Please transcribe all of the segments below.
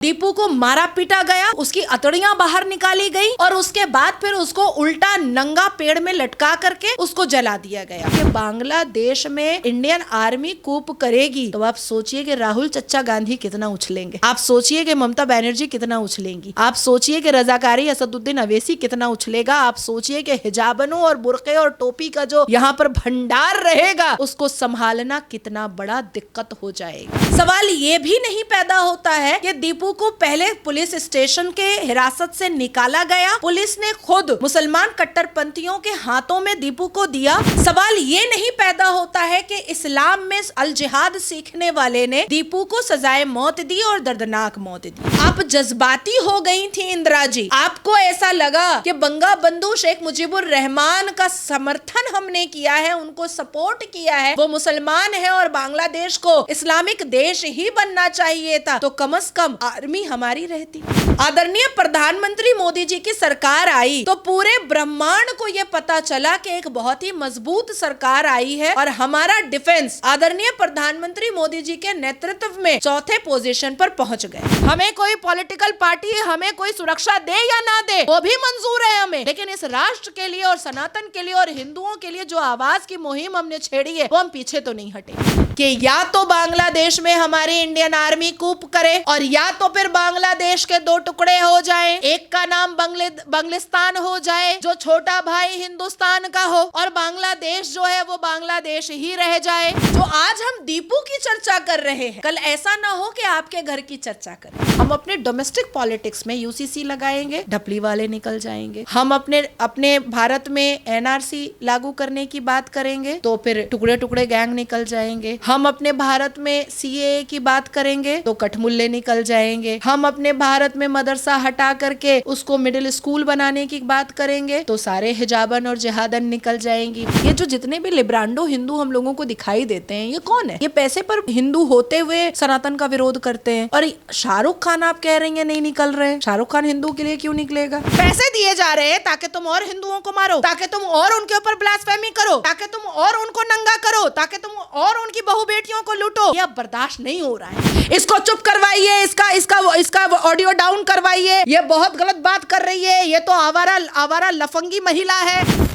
दीपू को मारा पीटा गया, उसकी अतड़ियां बाहर निकाली गई और उसके बाद फिर उसको उल्टा नंगा पेड़ में लटका करके उसको जला दिया गया। कि बांग्लादेश में इंडियन आर्मी कूप करेगी तो आप सोचिए कि राहुल चच्चा गांधी कितना उछलेंगे, आप सोचिए कि ममता बनर्जी कितना उछलेंगी, आप सोचिए कि रजाकारी असदुद्दीन अवैसी कितना उछलेगा, आप सोचिए कि हिजाबनों और बुर्के और टोपी का जो यहाँ पर भंडार रहेगा उसको संभालना कितना बड़ा दिक्कत हो जाएगा। सवाल ये भी नहीं पैदा होता है कि दीपू को पहले पुलिस स्टेशन के हिरासत से निकाला गया, पुलिस ने खुद मुसलमान कट्टरपंथियों के हाथों में दीपू को दिया। सवाल ये नहीं पैदा होता है कि इस्लाम में अल जिहाद सीखने वाले ने दीपू को सजाए मौत दी और दर्दनाक मौत दी। आप जज्बाती हो गई थी इंदिरा जी, आपको ऐसा लगा कि बंगा बंधु शेख मुजीबुर रहमान का समर्थन हमने किया है, उनको सपोर्ट किया है, वो मुसलमान है और बांग्लादेश को इस्लामिक देश ही बनना चाहिए था, तो कम से कम आर्मी हमारी रहती। आदरणीय प्रधानमंत्री मोदी जी की सरकार आई तो पूरे ब्रह्मांड को यह पता चला कि एक बहुत ही मजबूत सरकार आई है और हमारा डिफेंस आदरणीय प्रधानमंत्री मोदी जी के नेतृत्व में चौथे पोजीशन पर पहुंच गए। हमें कोई पॉलिटिकल पार्टी हमें कोई सुरक्षा दे या ना दे वो भी मंजूर है हमें, लेकिन इस राष्ट्र के लिए और सनातन के लिए और हिंदुओं के लिए जो आवाज की मुहिम हमने छेड़ी है वो हम पीछे तो नहीं हटे कि या तो बांग्लादेश में हमारी इंडियन आर्मी कूप करे और या तो फिर बांग्लादेश के दो टुकड़े हो जाएं, एक का नाम बांग्लिस्तान हो जाए जो छोटा भाई हिंदुस्तान का हो और बांग्लादेश जो है वो बांग्लादेश ही रह जाए। जो आज हम दीपू की चर्चा कर रहे हैं, कल ऐसा ना हो कि आपके घर की चर्चा करें। हम अपने डोमेस्टिक पॉलिटिक्स में यूसीसी लगाएंगे, ढपली वाले निकल जाएंगे। हम अपने भारत में एनआरसी लागू करने की बात करेंगे तो फिर टुकड़े टुकड़े गैंग निकल जाएंगे। हम अपने भारत में सीएए की बात करेंगे तो कठमुल्ले निकल जाएंगे। हम अपने भारत में मदरसा हटा करके उसको मिडिल स्कूल बनाने की बात करेंगे तो सारे हिजाबन और जिहादन निकल जाएंगी। ये जो जितने भी लिब्रांडो हिंदू हम लोगों को दिखाई देते हैं, ये कौन है? ये पैसे पर हिंदू होते हुए सनातन का विरोध करते हैं। और शाहरुख खान आप कह रही हैं नहीं निकल रहे, शाहरुख खान हिंदू के लिए क्यों निकलेगा? पैसे दिए जा रहे हैं ताकि तुम और हिंदुओं को मारो, ताकि तुम और उनके ऊपर ब्लास्फेमी करो, ताकि तुम और उनको नंगा करो, ताकि तुम और उनकी बहू बेटियों को लूटो। ये अब बर्दाश्त नहीं हो रहा है, इसको चुप करवाइए, इसका ऑडियो डाउन करवाइए। ये बहुत गलत बात कर रही है, ये तो आवारा लफंगी महिला है।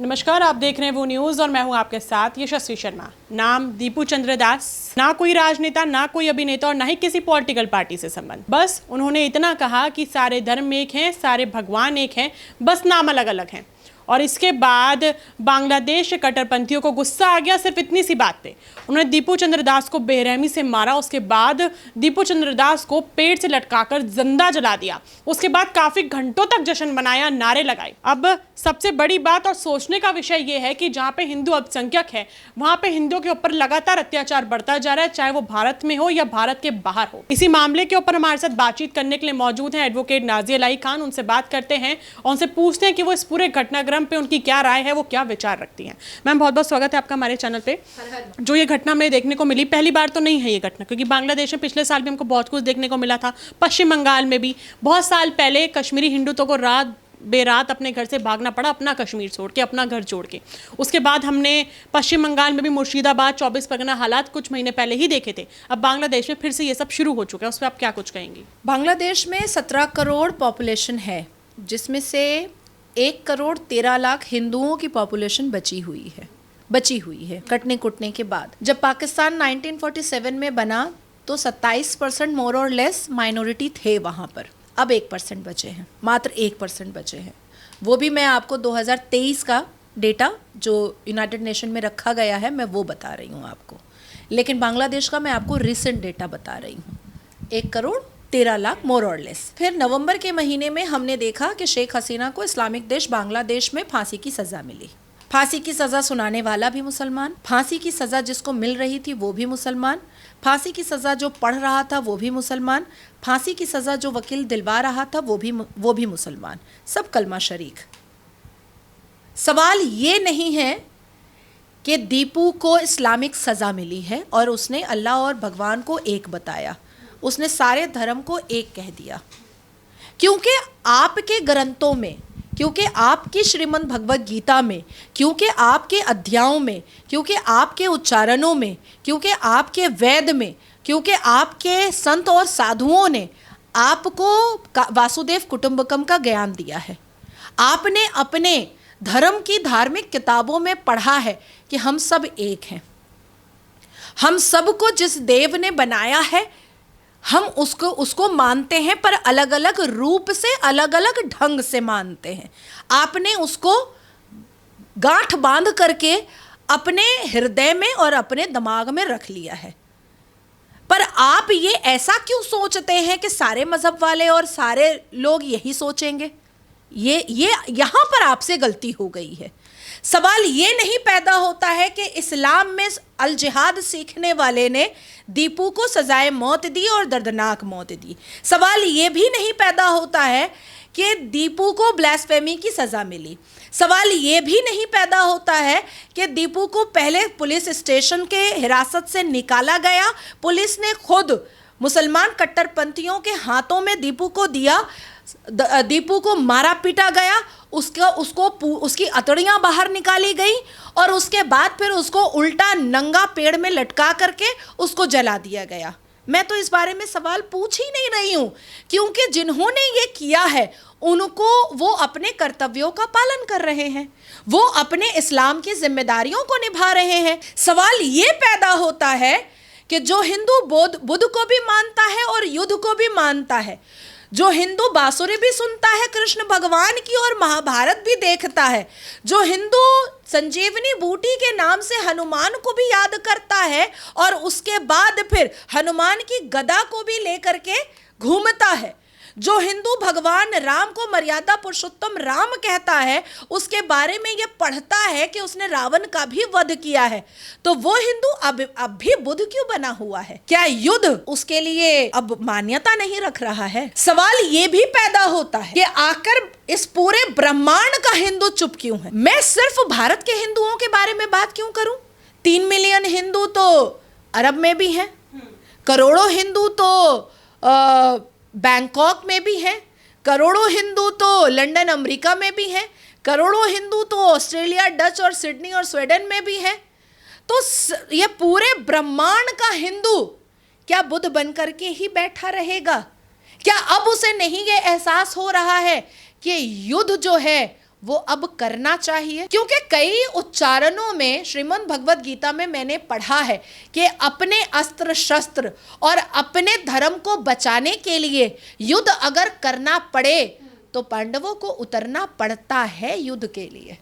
नमस्कार, आप देख रहे हैं वो न्यूज़ और मैं हूं आपके साथ यशस्वी शर्मा। नाम दीपू चंद्र दास, ना कोई राजनेता, ना कोई अभिनेता और ना ही किसी पॉलिटिकल पार्टी से संबंध। बस उन्होंने इतना कहा कि सारे धर्म एक हैं, सारे भगवान एक हैं, बस नाम अलग अलग हैं। और इसके बाद बांग्लादेश के कट्टरपंथियों को गुस्सा आ गया सिर्फ इतनी सी बात पे। उन्होंने दीपू चंद्र दास को बेरहमी से मारा। उसके बाद दीपू चंद्र दास को पेड़ से लटकाकर जिंदा जला दिया। उसके बाद काफ़ी घंटों तक जश्न मनाया, नारे लगाए। अब सबसे बड़ी बात और सोचने का विषय ये है कि जहाँ पे हिंदू अल्पसंख्यक है वहाँ पे हिंदुओं के ऊपर लगातार अत्याचार बढ़ता जा रहा है, चाहे वो भारत में हो या भारत के बाहर हो। इसी मामले के ऊपर हमारे साथ बातचीत करने के लिए मौजूद हैं एडवोकेट नाज़िया इलाही खान। उनसे बात करते हैं और उनसे पूछते हैं कि वो इस पूरे घटनाक्रम पे उनकी क्या राय है, वो क्या विचार रखती हैं। मैम, बहुत बहुत स्वागत है आपका हमारे चैनल पे। जो ये घटना हमें देखने को मिली, पहली बार तो नहीं है ये घटना, क्योंकि बांग्लादेश में पिछले साल भी हमको बहुत कुछ देखने को मिला था। पश्चिम बंगाल में भी बहुत साल पहले कश्मीरी हिंदुत्व को रात बेरात अपने घर से भागना पड़ा, अपना कश्मीर छोड़ के, अपना घर छोड़ के। उसके बाद हमने पश्चिम बंगाल में भी मुर्शिदाबाद, 24 परगना हालात कुछ महीने पहले ही देखे थे। अब बांग्लादेश में फिर से ये सब शुरू हो चुका है, उस पर आप क्या कुछ कहेंगी? बांग्लादेश में 17 करोड़ पॉपुलेशन है, जिसमें से 1 करोड़ 13 लाख हिंदुओं की पॉपुलेशन बची हुई है कटने कुटने के बाद। जब पाकिस्तान 1947 में बना तो 27% मोर और लेस माइनॉरिटी थे वहाँ पर। अब 1% बचे हैं, मात्र 1% बचे हैं। वो भी मैं आपको 2023 का डेटा जो यूनाइटेड नेशन में रखा गया है मैं वो बता रही हूँ आपको, लेकिन बांग्लादेश का मैं आपको रिसेंट डेटा बता रही हूँ। 1 करोड़ 13 लाख मोर और लेस। फिर नवंबर के महीने में हमने देखा कि शेख हसीना को इस्लामिक देश बांग्लादेश में फांसी की सज़ा मिली। फांसी की सज़ा सुनाने वाला भी मुसलमान, फांसी की सज़ा जिसको मिल रही थी वो भी मुसलमान, फांसी की सज़ा जो पढ़ रहा था वो भी मुसलमान, फांसी की सज़ा जो वकील दिलवा रहा था वो भी मुसलमान, सब कलमा शरीक। सवाल ये नहीं है कि दीपू को इस्लामिक सज़ा मिली है और उसने अल्लाह और भगवान को एक बताया, उसने सारे धर्म को एक कह दिया, क्योंकि आपके ग्रंथों में, क्योंकि आपकी श्रीमद् भगवत गीता में, क्योंकि आपके अध्यायों में, क्योंकि आपके उच्चारणों में, क्योंकि आपके वेद में क्योंकि आपके संत और साधुओं ने आपको वासुदेव कुटुंबकम का ज्ञान दिया है। आपने अपने धर्म की धार्मिक किताबों में पढ़ा है कि हम सब एक हैं। हम सबको जिस देव ने बनाया है हम उसको मानते हैं, पर अलग अलग रूप से, अलग अलग ढंग से मानते हैं। आपने उसको गांठ बांध करके अपने हृदय में और अपने दिमाग में रख लिया है। पर आप ये ऐसा क्यों सोचते हैं कि सारे मजहब वाले और सारे लोग यही सोचेंगे? ये यहाँ पर आपसे गलती हो गई है। सवाल ये नहीं पैदा होता है कि इस्लाम में अल जिहाद सीखने वाले ने दीपू को सजाए मौत दी और दर्दनाक मौत दी। सवाल ये भी नहीं पैदा होता है कि दीपू को ब्लास्फेमी की सज़ा मिली। सवाल ये भी नहीं पैदा होता है कि दीपू को पहले पुलिस स्टेशन के हिरासत से निकाला गया, पुलिस ने खुद मुसलमान कट्टरपंथियों के हाथों में दीपू को दिया, दीपू को मारा पीटा गया, उसकी अतड़ियाँ बाहर निकाली गई और उसके बाद फिर उसको उल्टा नंगा पेड़ में लटका करके उसको जला दिया गया। मैं तो इस बारे में सवाल पूछ ही नहीं रही हूँ, क्योंकि जिन्होंने ये किया है उनको वो अपने कर्तव्यों का पालन कर रहे हैं, वो अपने इस्लाम की जिम्मेदारियों को निभा रहे हैं। सवाल ये पैदा होता है कि जो हिंदू बुद्ध को भी मानता है और युद्ध को भी मानता है, जो हिंदू बांसुरी भी सुनता है कृष्ण भगवान की और महाभारत भी देखता है, जो हिंदू संजीवनी बूटी के नाम से हनुमान को भी याद करता है और उसके बाद फिर हनुमान की गदा को भी लेकर के घूमता है, जो हिंदू भगवान राम को मर्यादा पुरुषोत्तम राम कहता है, उसके बारे में ये पढ़ता है कि उसने रावण का भी वध किया है, तो वो हिंदू अब भी बुद्ध क्यों बना हुआ है? क्या युद्ध उसके लिए अब मान्यता नहीं रख रहा है? सवाल ये भी पैदा होता है कि आखिर इस पूरे ब्रह्मांड का हिंदू चुप क्यों है? मैं सिर्फ भारत के हिंदुओं के बारे में बात क्यों करूं? 3 मिलियन हिंदू तो अरब में भी हैं, करोड़ों हिंदू तो बैंकॉक में भी हैं, करोड़ों हिंदू तो लंदन अमेरिका में भी हैं, करोड़ों हिंदू तो ऑस्ट्रेलिया, डच और सिडनी और स्वीडन में भी हैं। तो ये पूरे ब्रह्मांड का हिंदू क्या बुद्ध बन करके ही बैठा रहेगा? क्या अब उसे नहीं ये एहसास हो रहा है कि युद्ध जो है वो अब करना चाहिए? क्योंकि कई उच्चारणों में श्रीमद् भगवद गीता में मैंने पढ़ा है कि अपने अस्त्र शस्त्र और अपने धर्म को बचाने के लिए युद्ध अगर करना पड़े तो पांडवों को उतरना पड़ता है युद्ध के लिए।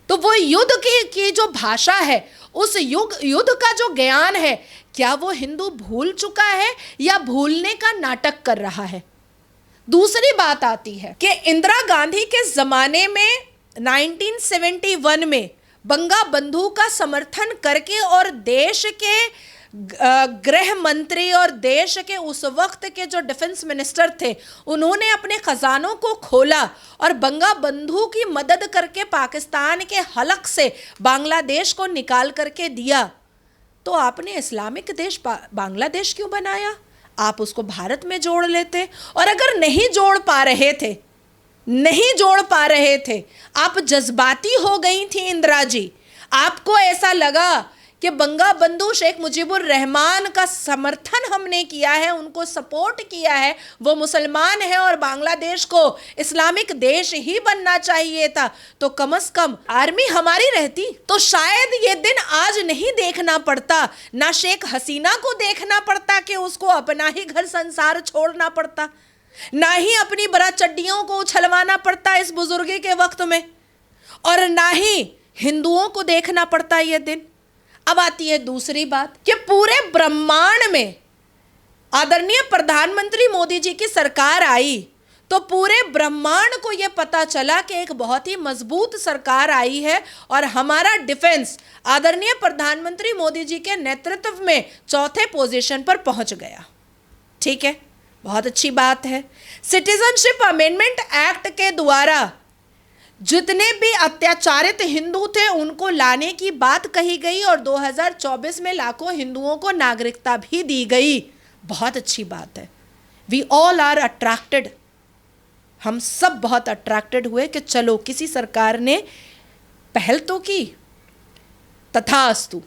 तो वो युद्ध की जो भाषा है, उस युद्ध का जो ज्ञान है, क्या वो हिंदू भूल चुका है या भूलने का नाटक कर रहा है? दूसरी बात आती है कि इंदिरा गांधी के ज़माने में 1971 में बंगा बंधु का समर्थन करके और देश के गृह मंत्री और देश के उस वक्त के जो डिफेंस मिनिस्टर थे, उन्होंने अपने खजानों को खोला और बंगा बंधु की मदद करके पाकिस्तान के हलक से बांग्लादेश को निकाल करके दिया। तो आपने इस्लामिक देश बांग्लादेश क्यों बनाया? आप उसको भारत में जोड़ लेते। और अगर नहीं जोड़ पा रहे थे, आप जज्बाती हो गई थी इंदिरा जी, आपको ऐसा लगा कि बंगा बंधु शेख मुजीबुर रहमान का समर्थन हमने किया है, उनको सपोर्ट किया है, वो मुसलमान है और बांग्लादेश को इस्लामिक देश ही बनना चाहिए था, तो कम से कम आर्मी हमारी रहती तो शायद ये दिन आज नहीं देखना पड़ता, ना शेख हसीना को देखना पड़ता कि उसको अपना ही घर संसार छोड़ना पड़ता, ना ही अपनी बड़ा चड्डियों को उछलवाना पड़ता इस बुजुर्गी के वक्त में, और ना ही हिंदुओं को देखना पड़ता ये दिन। अब आती है दूसरी बात कि पूरे ब्रह्मांड में आदरणीय प्रधानमंत्री मोदी जी की सरकार आई तो पूरे ब्रह्मांड को यह पता चला कि एक बहुत ही मजबूत सरकार आई है और हमारा डिफेंस आदरणीय प्रधानमंत्री मोदी जी के नेतृत्व में 4थे पोजीशन पर पहुंच गया। ठीक है, बहुत अच्छी बात है। सिटीजनशिप अमेंडमेंट एक्ट के द्वारा जितने भी अत्याचारित हिंदू थे उनको लाने की बात कही गई और 2024 में लाखों हिंदुओं को नागरिकता भी दी गई। बहुत अच्छी बात है। वी ऑल आर अट्रैक्टेड, हम सब बहुत अट्रैक्टेड हुए कि चलो किसी सरकार ने पहल तो की, तथास्तु।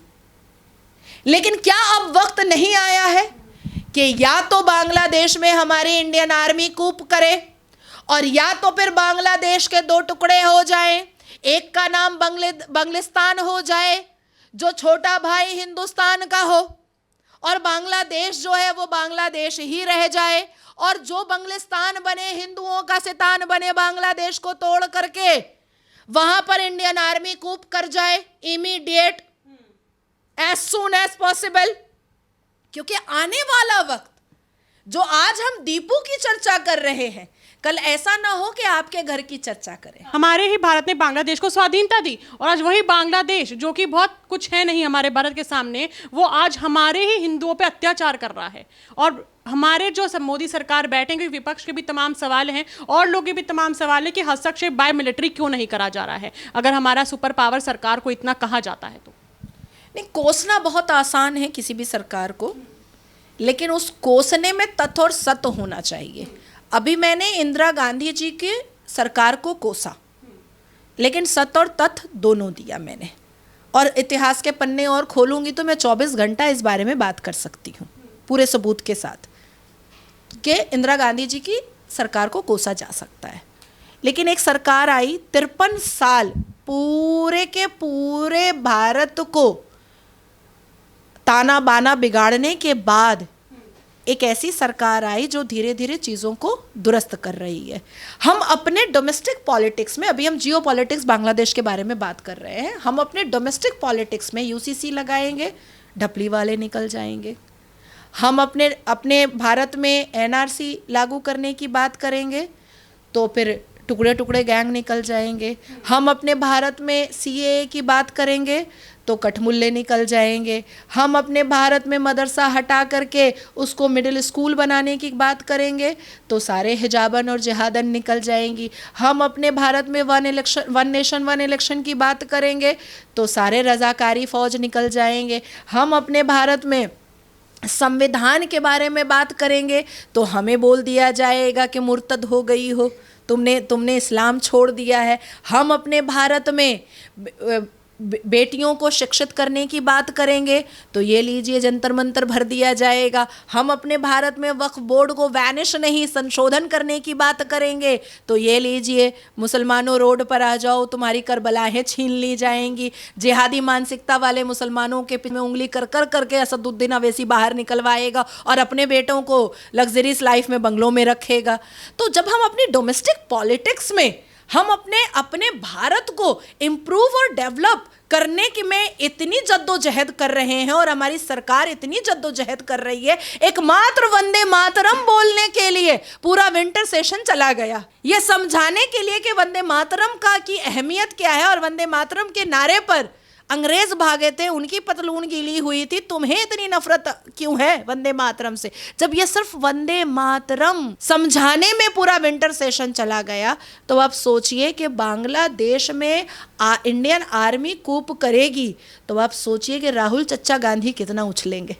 लेकिन क्या अब वक्त नहीं आया है कि या तो बांग्लादेश में हमारी इंडियन आर्मी कूप करे और या तो फिर बांग्लादेश के दो टुकड़े हो जाएं, एक का नाम बंगलिस्तान हो जाए जो छोटा भाई हिंदुस्तान का हो, और बांग्लादेश जो है वो बांग्लादेश ही रह जाए, और जो बंगलिस्तान बने हिंदुओं का सितान बने बांग्लादेश को तोड़ करके वहां पर इंडियन आर्मी कूप कर जाए immediate, as soon as possible. क्योंकि आने वाला वक्त जो आज हम दीपू की चर्चा कर रहे हैं, कल ऐसा ना हो कि आपके घर की चर्चा करें। हमारे ही भारत ने बांग्लादेश को स्वाधीनता दी और आज वही बांग्लादेश जो कि बहुत कुछ है नहीं हमारे भारत के सामने, वो आज हमारे ही हिंदुओं पे अत्याचार कर रहा है। और हमारे जो मोदी सरकार बैठेंगे, विपक्ष के भी तमाम सवाल हैं और लोग के भी तमाम सवाल है कि हस्तक्षेप बाय मिलिट्री क्यों नहीं करा जा रहा है, अगर हमारा सुपर पावर सरकार को इतना कहा जाता है तो। नहीं, कोसना बहुत आसान है किसी भी सरकार को, लेकिन उस कोसने में तथ्य और सत्य होना चाहिए। अभी मैंने इंदिरा गांधी जी की सरकार को कोसा, लेकिन सत्य और तथ्य दोनों दिया मैंने, और इतिहास के पन्ने और खोलूंगी तो मैं 24 घंटा इस बारे में बात कर सकती हूँ पूरे सबूत के साथ कि इंदिरा गांधी जी की सरकार को कोसा जा सकता है। लेकिन एक सरकार आई 53 साल पूरे के पूरे भारत को ताना बाना बिगाड़ने के बाद एक ऐसी सरकार आई जो धीरे धीरे चीज़ों को दुरुस्त कर रही है। हम अपने डोमेस्टिक पॉलिटिक्स में, अभी हम जियो पॉलिटिक्स बांग्लादेश के बारे में बात कर रहे हैं, हम अपने डोमेस्टिक पॉलिटिक्स में यूसीसी लगाएंगे, ढपली वाले निकल जाएंगे। हम अपने भारत में एनआरसी लागू करने की बात करेंगे तो फिर टुकड़े टुकड़े गैंग निकल जाएंगे। हम अपने भारत में सीएए की बात करेंगे तो कठमुल्ले निकल जाएंगे। हम अपने भारत में मदरसा हटा करके उसको मिडिल स्कूल बनाने की बात करेंगे तो सारे हिजाबन और जिहादन निकल जाएंगी। हम अपने भारत में वन नेशन वन इलेक्शन की बात करेंगे तो सारे रजाकारी फौज निकल जाएंगे। हम अपने भारत में संविधान के बारे में बात करेंगे तो हमें बोल दिया जाएगा कि मुर्तद हो गई हो, तुमने इस्लाम छोड़ दिया है। हम अपने भारत में बेटियों को शिक्षित करने की बात करेंगे तो ये लीजिए जंतर मंतर भर दिया जाएगा। हम अपने भारत में वक्फ बोर्ड को वैनिश नहीं संशोधन करने की बात करेंगे तो ये लीजिए मुसलमानों रोड पर आ जाओ, तुम्हारी करबलाएं छीन ली जाएंगी। जिहादी मानसिकता वाले मुसलमानों के पीछे में उंगली कर कर करके असदुद्दीन अवैसी बाहर निकलवाएगा और अपने बेटों को लग्जरीज लाइफ में बंगलों में रखेगा। तो जब हम अपनी डोमेस्टिक पॉलिटिक्स में हम अपने भारत को इम्प्रूव और डेवलप करने की में इतनी जद्दोजहद कर रहे हैं और हमारी सरकार इतनी जद्दोजहद कर रही है, एकमात्र वंदे मातरम बोलने के लिए पूरा विंटर सेशन चला गया, ये समझाने के लिए कि वंदे मातरम का की अहमियत क्या है। और वंदे मातरम के नारे पर अंग्रेज भागे थे, उनकी पतलून गीली हुई थी, तुम्हें इतनी नफरत क्यों है वंदे मातरम से? जब ये सिर्फ वंदे मातरम समझाने में पूरा विंटर सेशन चला गया तो आप सोचिए कि बांग्लादेश में इंडियन आर्मी कूप करेगी तो आप सोचिए कि राहुल चच्चा गांधी कितना उछलेंगे,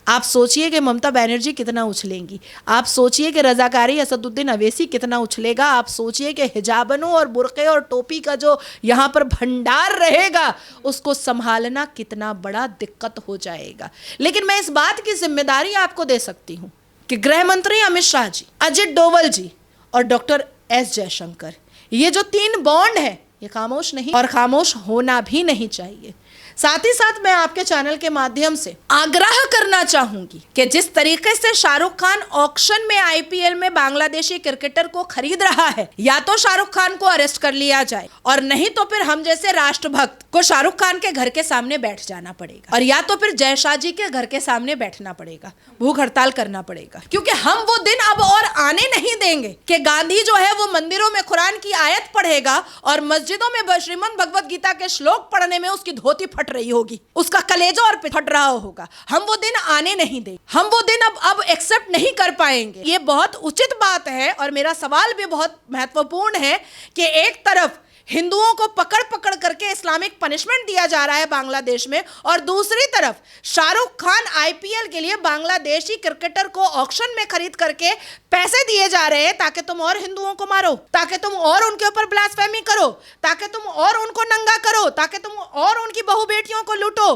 आप सोचिए कि ममता बनर्जी कितना उछलेंगी, आप सोचिए कि रजाकारी असदुद्दीन अवैसी कितना उछलेगा, आप सोचिए कि हिजाबनों और बुर्के और टोपी का जो यहाँ पर भंडार रहेगा उसको संभालना कितना बड़ा दिक्कत हो जाएगा। लेकिन मैं इस बात की जिम्मेदारी आपको दे सकती हूँ कि गृह मंत्री अमित शाह जी, अजित डोवल जी और डॉक्टर एस जयशंकर, ये जो 3 बॉन्ड है ये खामोश नहीं और खामोश होना भी नहीं चाहिए। साथ ही साथ मैं आपके चैनल के माध्यम से आग्रह करना चाहूंगी कि जिस तरीके से शाहरुख खान ऑक्शन में आईपीएल में बांग्लादेशी क्रिकेटर को खरीद रहा है, या तो शाहरुख खान को अरेस्ट कर लिया जाए और नहीं तो फिर हम जैसे राष्ट्रभक्त को शाहरुख खान के घर के सामने बैठ जाना पड़ेगा, और या तो फिर जय शाह जी के घर के सामने बैठना पड़ेगा, भूख हड़ताल करना पड़ेगा। क्योंकि हम वो दिन अब और आने नहीं देंगे कि गांधी जो है वो मंदिरों में कुरान की आयत पढ़ेगा और मस्जिदों में श्रीमद् भगवत गीता के श्लोक पढ़ने में उसकी धोती फट रही होगी, उसका कलेजा और फट रहा होगा। हम वो दिन आने नहीं देंगे, हम वो दिन अब एक्सेप्ट नहीं कर पाएंगे। ये बहुत उचित बात है और मेरा सवाल भी बहुत महत्वपूर्ण है कि एक तरफ हिंदुओं को पकड़ पकड़ करके इस्लामिक पनिशमेंट दिया जा रहा है बांग्लादेश में, और दूसरी तरफ शाहरुख खान आईपीएल के लिए बांग्लादेशी क्रिकेटर को ऑक्शन में खरीद करके पैसे दिए जा रहे हैं ताकि तुम और हिंदुओं को मारो, ताकि तुम और उनके ऊपर ब्लास्फेमी करो, ताकि तुम और उनको नंगा करो, ताकि तुम और उनकी बहु बेटियों को लूटो।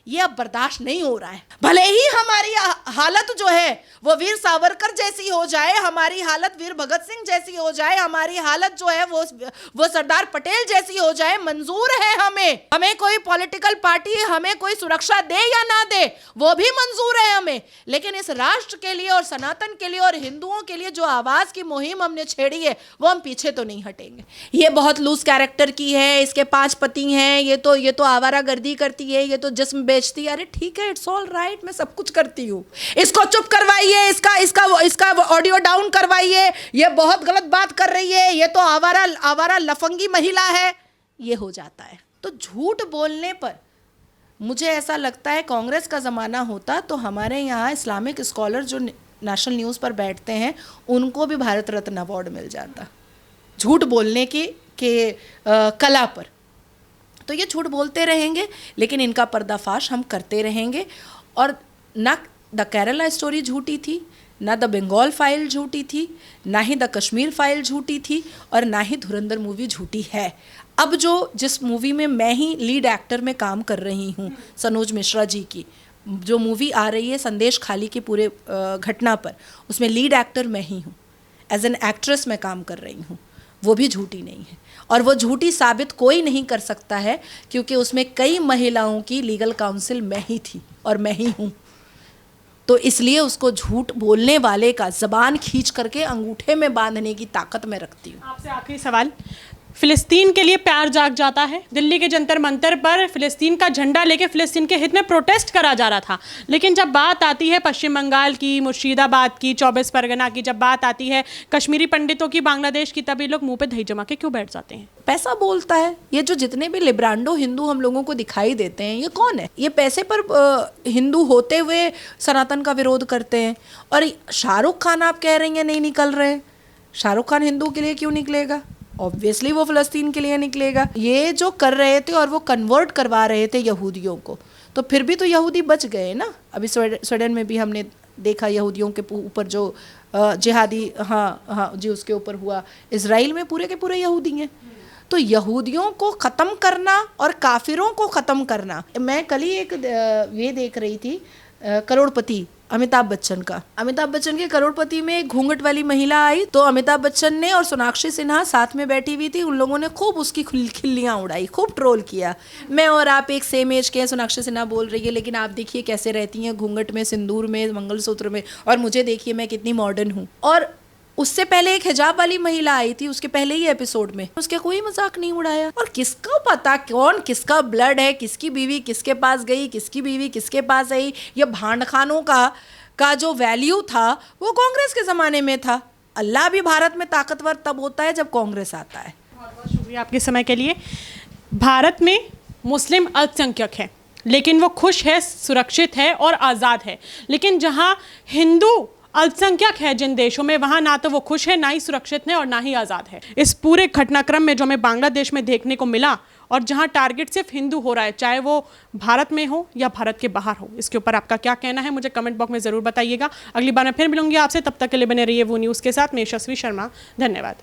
ये अब बर्दाश्त नहीं हो रहा है। भले ही हमारी हालत जो है वो वीर सावरकर जैसी हो जाए, हमारी हालत वीर भगत सिंह जैसी हो जाए, हमारी हालत जो है वो सरदार पटेल जैसी हो जाए, मंजूर है हमें कोई पॉलिटिकल पार्टी हमें कोई सुरक्षा दे या ना दे, वो भी मंजूर है हमें। लेकिन इस राष्ट्र के लिए और सनातन के लिए और हिंदुओं के लिए जो आवाज की मुहिम हमने छेड़ी है, वो हम पीछे तो नहीं हटेंगे। ये बहुत लूज कैरेक्टर की है, इसके 5 पति हैं, ये तो आवारागर्दी करती है, ये तो जिस्म बेचती है। अरे ठीक है, इट्स ऑल राइट, मैं सब कुछ करती हूँ। इसको चुप करवाइए, इसका ऑडियो डाउन करवाइए, ये बहुत गलत बात कर रही है, ये तो आवारा लफंगी महिला है, ये हो जाता है। तो झूठ बोलने पर मुझे ऐसा लगता है कांग्रेस का ज़माना होता तो हमारे यहाँ इस्लामिक स्कॉलर जो नेशनल न्यूज़ पर बैठते हैं उनको भी भारत रत्न अवार्ड मिल जाता, झूठ बोलने की कला पर। तो ये झूठ बोलते रहेंगे, लेकिन इनका पर्दाफाश हम करते रहेंगे। और ना द केरला स्टोरी झूठी थी, ना द बंगाल फाइल झूठी थी, ना ही द कश्मीर फाइल झूठी थी, और ना ही धुरंधर मूवी झूठी है। अब जिस मूवी में मैं ही लीड एक्टर में काम कर रही हूँ, सनोज मिश्रा जी की जो मूवी आ रही है संदेश खाली की पूरे घटना पर, उसमें लीड एक्टर मैं ही हूँ, एज एन एक्ट्रेस मैं काम कर रही हूँ, वो भी झूठी नहीं है। और वो झूठी साबित कोई नहीं कर सकता है, क्योंकि उसमें कई महिलाओं की लीगल काउंसिल मैं ही थी और मैं ही हूँ। तो इसलिए उसको झूठ बोलने वाले का ज़बान खींच करके अंगूठे में बांधने की ताकत मैं रखती हूँ। आपसे आखिरी सवाल, फिलिस्तीन के लिए प्यार जाग जाता है। दिल्ली के जंतर मंतर पर फिलिस्तीन का झंडा लेके फिलिस्तीन के हित में प्रोटेस्ट करा जा रहा था, लेकिन जब बात आती है पश्चिम बंगाल की, मुर्शिदाबाद की, 24 परगना की, जब बात आती है कश्मीरी पंडितों की, बांग्लादेश की, तभी लोग मुंह पे दही जमा के क्यों बैठ जाते हैं? पैसा बोलता है। ये जो जितने भी लिब्रांडो हिंदू हम लोगों को दिखाई देते हैं, ये कौन है? ये पैसे पर हिंदू होते हुए सनातन का विरोध करते हैं। और शाहरुख खान आप कह रही हैं नहीं निकल रहे, शाहरुख खान हिंदू के लिए क्यों निकलेगा? ऑब्वियसली वो फ़लस्तीन के लिए निकलेगा। ये जो कर रहे थे और वो कन्वर्ट करवा रहे थे यहूदियों को, तो फिर भी तो यहूदी बच गए ना। अभी स्वीडन में भी हमने देखा यहूदियों के ऊपर जो जिहादी हाँ जी उसके ऊपर हुआ। इजराइल में पूरे के पूरे यहूदी हैं। तो यहूदियों को ख़त्म करना और काफिरों को ख़त्म करना। मैं कल ही एक ये देख रही थी करोड़पति अमिताभ बच्चन का। अमिताभ बच्चन के करोड़पति में एक घूंघट वाली महिला आई, तो अमिताभ बच्चन ने और सोनाक्षी सिन्हा साथ में बैठी हुई थी, उन लोगों ने खूब उसकी खिल्लियाँ उड़ाई, खूब ट्रोल किया। मैं और आप एक सेम एज के हैं, सोनाक्षी सिन्हा बोल रही है लेकिन आप देखिए कैसे रहती हैं घूंघट में, सिंदूर में, मंगलसूत्र में, और मुझे देखिए मैं कितनी मॉडर्न हूँ। और उससे पहले एक हिजाब वाली महिला आई थी, उसके पहले ही एपिसोड में, उसके कोई मजाक नहीं उड़ाया। और किसको पता कौन किसका ब्लड है, किसकी बीवी किसके पास गई, किसकी बीवी किसके पास आई। ये भांड खानों का जो वैल्यू था वो कांग्रेस के ज़माने में था। अल्लाह भी भारत में ताकतवर तब होता है जब कांग्रेस आता है। बहुत बहुत शुक्रिया आपके समय के लिए। भारत में मुस्लिम अल्पसंख्यक है, लेकिन वो खुश है, सुरक्षित है और आज़ाद है। लेकिन जहाँ हिंदू अल्पसंख्यक है जिन देशों में, वहाँ ना तो वो खुश है, ना ही सुरक्षित है और ना ही आज़ाद है। इस पूरे घटनाक्रम में जो हमें बांग्लादेश में देखने को मिला, और जहाँ टारगेट सिर्फ हिंदू हो रहा है, चाहे वो भारत में हो या भारत के बाहर हो, इसके ऊपर आपका क्या कहना है मुझे कमेंट बॉक्स में ज़रूर बताइएगा। अगली बार मैं फिर मिलूंगी आपसे, तब तक के लिए बने रहिए वो न्यूज़ के साथ। मैं यशस्वी शर्मा, धन्यवाद।